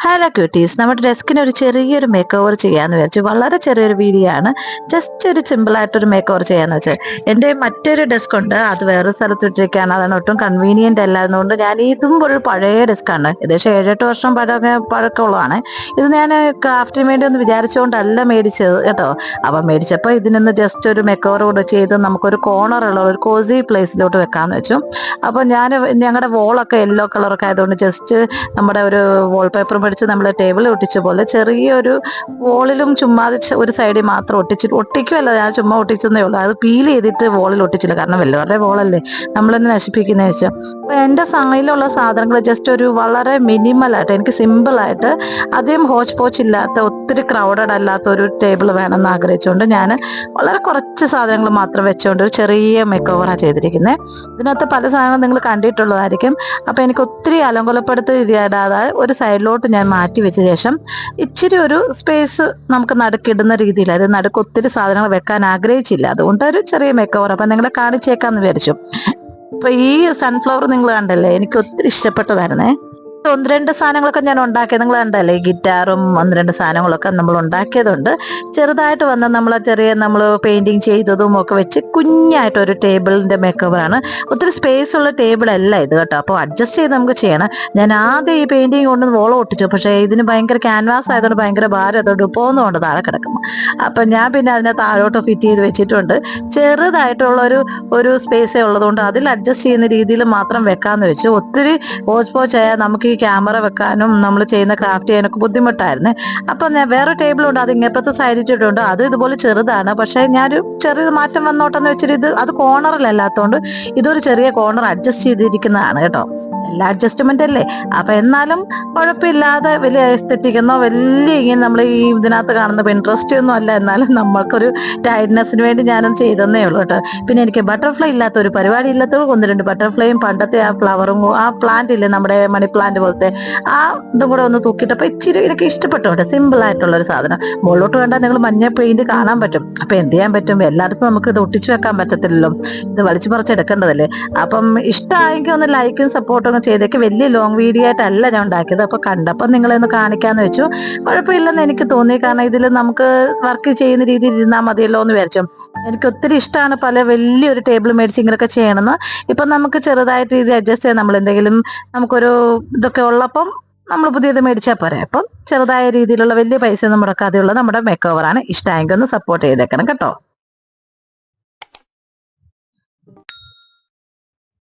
Hello quotes, നമ്മുടെ ഡെസ്കിന് ഒരു ചെറിയൊരു മേക്ക് ഓവർ ചെയ്യാന്ന് വിചാരിച്ചു. വളരെ ചെറിയൊരു വീഡിയോ ആണ്. ജസ്റ്റ് ഒരു സിമ്പിൾ ആയിട്ടൊരു മേക്ക് ഓവർ ചെയ്യാന്ന് വെച്ചാൽ എൻ്റെ മറ്റൊരു ഡെസ്ക് ഉണ്ട്, അത് വേറെ സ്ഥലത്ത് ഇട്ടിരിക്കുകയാണ്. അതാണ് ഒട്ടും കൺവീനിയന്റ് അല്ലായിരുന്നുകൊണ്ട് ഞാൻ ഇതും ഒരു പഴയ ഡെസ്ക്കാണ്, ഏകദേശം 7-8 വർഷം പഴക്കമുള്ളതാണ്. ഇത് ഞാൻ ക്രാഫ്റ്റിന് വേണ്ടി ഒന്ന് വിചാരിച്ചുകൊണ്ടല്ല മേടിച്ചത് കേട്ടോ. അപ്പം മേടിച്ചപ്പോൾ ഇതിനൊന്ന് ജസ്റ്റ് ഒരു മേക്ക് ഓവർ കൂടെ ചെയ്ത് നമുക്കൊരു കോർണറുള്ള ഒരു കോസി പ്ലേസിലോട്ട് വെക്കാന്ന് വെച്ചു. അപ്പം ഞാൻ ഞങ്ങളുടെ വോളൊക്കെ യെല്ലോ കളറൊക്കെ ആയതുകൊണ്ട് ജസ്റ്റ് നമ്മുടെ ഒരു വാൾപേപ്പർ മേടിച്ച് നമ്മൾ ടേബിളിൽ ഒട്ടിച്ച പോലെ ചെറിയൊരു വോളിലും ചുമ്മാ ഒരു സൈഡിൽ മാത്രം ഒട്ടിക്കുമല്ല, ഞാൻ ചുമ്മാ ഒട്ടിച്ചതേ ഉള്ളൂ. അത് പീൽ ചെയ്തിട്ട് വോളിൽ ഒട്ടിച്ചില്ല, കാരണം വല്ലവരുടെ വോളല്ലേ നമ്മളെന്ന് നശിപ്പിക്കുന്ന വെച്ചാൽ. അപ്പോൾ എൻ്റെ കയ്യിലുള്ള സാധനങ്ങൾ ജസ്റ്റ് ഒരു വളരെ മിനിമലായിട്ട്, എനിക്ക് സിമ്പിളായിട്ട് അധികം ഹോച്ച് പോച്ച് ഇല്ലാത്ത, ഒത്തിരി ക്രൗഡഡ് അല്ലാത്ത ഒരു ടേബിൾ വേണമെന്ന് ആഗ്രഹിച്ചുകൊണ്ട് ഞാൻ വളരെ കുറച്ച് സാധനങ്ങൾ മാത്രം വെച്ചുകൊണ്ട് ഒരു ചെറിയ മേക്ക് ഓവറാണ് ചെയ്തിരിക്കുന്നത്. ഇതിനകത്ത് പല സാധനങ്ങളും നിങ്ങൾ കണ്ടിട്ടുള്ളതായിരിക്കും. അപ്പോൾ എനിക്ക് ഒത്തിരി അലങ്കോലപ്പെടുത്തി ഇടാതെ ഒരു സൈഡിലോട്ട് ഞാൻ മാറ്റി വെച്ച ശേഷം ഇച്ചിരി ഒരു സ്പേസ് നമുക്ക് നടുക്കിടുന്ന രീതിയിൽ, അത് നടുക്ക് ഒത്തിരി സാധനങ്ങൾ വെക്കാൻ ആഗ്രഹിച്ചില്ല, അതുകൊണ്ട് ഒരു ചെറിയ മേക്ക് ഓവർ അപ്പം നിങ്ങളെ കാണിച്ചേക്കാന്ന് വിചാരിച്ചു. അപ്പൊ ഈ സൺഫ്ലവർ നിങ്ങൾ കണ്ടല്ലേ, എനിക്ക് ഒത്തിരി ഇഷ്ടപ്പെട്ടതായിരുന്നേ. 1-2 സാധനങ്ങളൊക്കെ ഞാൻ ഉണ്ടാക്കിയത് നിങ്ങൾ കണ്ടല്ലേ, ഗിറ്റാറും 1-2 സാധനങ്ങളൊക്കെ നമ്മൾ ഉണ്ടാക്കിയതുണ്ട്. ചെറുതായിട്ട് വന്ന നമ്മൾ പെയിന്റിങ് ചെയ്തതും ഒക്കെ വെച്ച് കുഞ്ഞായിട്ട് ഒരു ടേബിളിന്റെ മേക്ക് ഓവറാണ്. ഒത്തിരി സ്പേസ് ഉള്ള ടേബിൾ അല്ല ഇത് കേട്ടോ, അപ്പോൾ അഡ്ജസ്റ്റ് ചെയ്ത് നമുക്ക് ചെയ്യണം. ഞാൻ ആദ്യം ഈ പെയിന്റിങ് കൊണ്ട് വോളം ഒട്ടിച്ചു, പക്ഷേ ഇതിന് ഭയങ്കര ക്യാൻവാസ് ആയതുകൊണ്ട് ഭയങ്കര ഭാരം, അതുകൊണ്ട് പോകുന്നതുകൊണ്ട് താഴെ കിടക്കും. അപ്പം ഞാൻ പിന്നെ അതിനെ താഴോട്ട് ഫിറ്റ് ചെയ്ത് വെച്ചിട്ടുണ്ട്. ചെറുതായിട്ടുള്ള ഒരു സ്പേസേ ഉള്ളതുകൊണ്ട് അതിൽ അഡ്ജസ്റ്റ് ചെയ്യുന്ന രീതിയിൽ മാത്രം വെക്കാന്ന് വെച്ചു. ഒത്തിരി ഹോച്ച് പോച്ചായാൽ നമുക്ക് ഈ ക്യാമറ വെക്കാനും നമ്മൾ ചെയ്യുന്ന ക്രാഫ്റ്റ് ചെയ്യാനൊക്കെ ബുദ്ധിമുട്ടായിരുന്നു. അപ്പം ഞാൻ വേറെ ടേബിളുണ്ട്, അത് ഇങ്ങനത്തെ സൈഡിട്ടിട്ടുണ്ട്, അത് ഇതുപോലെ ചെറുതാണ്. പക്ഷേ ഞാനൊരു ചെറിയ മാറ്റം വന്നോട്ടെന്ന് വെച്ചിട്ട് അത് കോർണറിലല്ലാത്തതുകൊണ്ട് ഇതൊരു ചെറിയ കോർണർ അഡ്ജസ്റ്റ് ചെയ്തിരിക്കുന്നതാണ് കേട്ടോ. എല്ലാ അഡ്ജസ്റ്റ്മെന്റ് അല്ലേ, അപ്പൊ എന്നാലും കുഴപ്പമില്ലാതെ വലിയ എസ്തെറ്റിക്കെന്നോ വലിയ ഇങ്ങനെ നമ്മൾ ഈ ഇതിനകത്ത് കാണുന്ന ഇൻട്രസ്റ്റ് ഒന്നും അല്ല, എന്നാലും നമ്മൾക്കൊരു ടൈറ്റ്നെസ്സിന് വേണ്ടി ഞാനൊന്നും ചെയ്തെന്നേ ഉള്ളൂ കേട്ടോ. പിന്നെ എനിക്ക് ബട്ടർഫ്ലൈ ഇല്ലാത്ത ഒരു പരിപാടി ഇല്ലാത്തത് 1-2 ബട്ടർഫ്ലൈയും പണ്ടത്തെ ആ ഫ്ലവറും ആ പ്ലാന്റ് ഇല്ലേ, നമ്മുടെ മണി പ്ലാന്റ് പോലത്തെ ആ ഇതും കൂടെ ഒന്ന് തൂക്കിയിട്ടപ്പോൾ ഇച്ചിരി എനിക്ക് ഇഷ്ടപ്പെട്ടു കേട്ടോ. സിമ്പിൾ ആയിട്ടുള്ള ഒരു സാധനം. മുകളിലോട്ട് വേണ്ട നിങ്ങൾ മഞ്ഞ പെയിന്റ് കാണാൻ പറ്റും. അപ്പൊ എന്ത് ചെയ്യാൻ പറ്റും, എല്ലായിടത്തും നമുക്ക് ഇത് ഒട്ടിച്ചു വെക്കാൻ പറ്റത്തില്ലല്ലോ, ഇത് വലിച്ചു പറിച്ചെടുക്കേണ്ടതല്ലേ. അപ്പം ഇഷ്ടമായെങ്കിൽ ഒന്ന് ലൈക്കും സപ്പോർട്ടും ഒക്കെ ചെയ്തേക്ക്. വലിയ ലോങ് വീഡിയോ ആയിട്ടല്ല ഞാൻ ഉണ്ടാക്കിയത്, അപ്പൊ കണ്ടപ്പോൾ നിങ്ങളെ ഒന്ന് കാണിക്കാന്ന് വെച്ചു. കുഴപ്പമില്ലെന്ന് എനിക്ക് തോന്നി, കാരണം ഇതിൽ നമുക്ക് വർക്ക് ചെയ്യുന്ന രീതിയിൽ ഇരുന്നാൽ മതിയല്ലോ എന്ന് വിചാരിച്ചു. എനിക്ക് ഒത്തിരി ഇഷ്ടമാണ് പല വലിയൊരു ടേബിൾ മേടിച്ച് ഇങ്ങനെയൊക്കെ ചെയ്യണമെന്ന്. ഇപ്പം നമുക്ക് ചെറുതായിട്ട് ഇത് അഡ്ജസ്റ്റ് ചെയ്യാൻ, നമ്മൾ എന്തെങ്കിലും നമുക്കൊരു ഇതൊക്കെ ഉള്ളപ്പം നമ്മൾ പുതിയത് മേടിച്ചാൽ പോരെ. അപ്പം ചെറുതായ രീതിയിലുള്ള വലിയ പൈസ ഒന്നും മുടക്കാതെയുള്ള നമ്മുടെ മേക്ക് ഓവറാണ്. ഇഷ്ടമായെങ്കിൽ ഒന്ന് സപ്പോർട്ട് ചെയ്തേക്കണം കേട്ടോ.